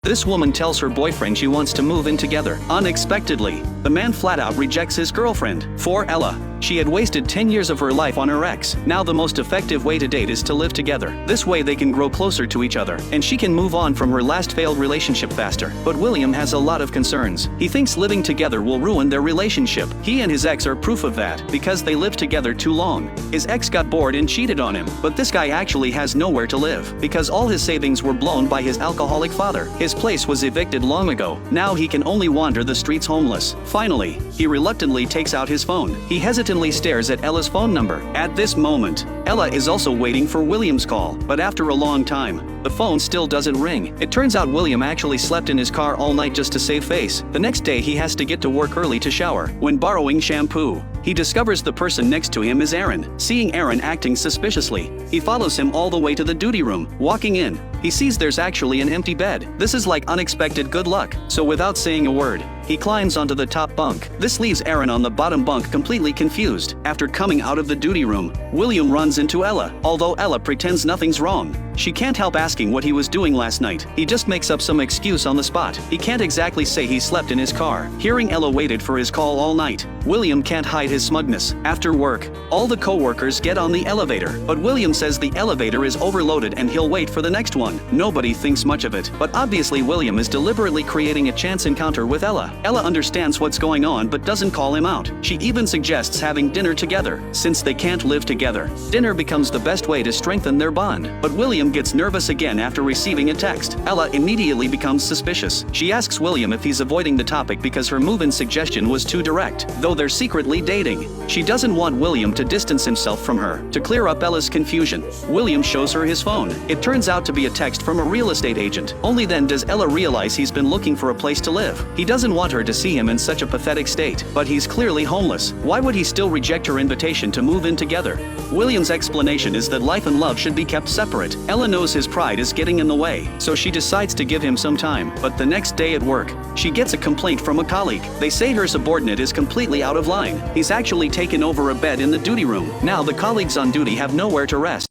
This woman tells her boyfriend she wants to move in together. Unexpectedly, the man flat out rejects his girlfriend. For Ella, she had wasted 10 years of her life on her ex. Now the most effective way to date is to live together. This way they can grow closer to each other, and she can move on from her last failed relationship faster. But William has a lot of concerns. He thinks living together will ruin their relationship. He and his ex are proof of that, because they lived together too long. His ex got bored and cheated on him, but this guy actually has nowhere to live, because all his savings were blown by his alcoholic father. His place was evicted long ago. Now he can only wander the streets homeless. Finally, he reluctantly takes out his phone. He hesitantly stares at Ella's phone number. At this moment, Ella is also waiting for William's call, but after a long time, the phone still doesn't ring. It turns out William actually slept in his car all night just to save face. The next day he has to get to work early to shower. When borrowing shampoo, he discovers the person next to him is Aaron. Seeing Aaron acting suspiciously, he follows him all the way to the duty room. Walking in, he sees there's actually an empty bed. This is like unexpected good luck. So without saying a word, he climbs onto the top bunk. This leaves Aaron on the bottom bunk completely confused. After coming out of the duty room, William runs into Ella. Although Ella pretends nothing's wrong, she can't help asking what he was doing last night. He just makes up some excuse on the spot. He can't exactly say he slept in his car. Hearing Ella waited for his call all night, William can't hide his smugness. After work, all the co-workers get on the elevator, but William says the elevator is overloaded and he'll wait for the next one. Nobody thinks much of it, but obviously William is deliberately creating a chance encounter with Ella. Ella understands what's going on but doesn't call him out. She even suggests having dinner together. Since they can't live together, dinner becomes the best way to strengthen their bond. But William gets nervous again after receiving a text. Ella immediately becomes suspicious. She asks William if he's avoiding the topic because her move-in suggestion was too direct, though they're secretly dating. She doesn't want William to distance himself from her. To clear up Ella's confusion, William shows her his phone. It turns out to be a text from a real estate agent. Only then does Ella realize he's been looking for a place to live. He doesn't want her to see him in such a pathetic state, but he's clearly homeless. Why would he still reject her invitation to move in together? William's explanation is that life and love should be kept separate. Ella knows his pride is getting in the way, so she decides to give him some time. But the next day at work, she gets a complaint from a colleague. They say her subordinate is completely out of line. He's actually taken over a bed in the duty room. Now the colleagues on duty have nowhere to rest.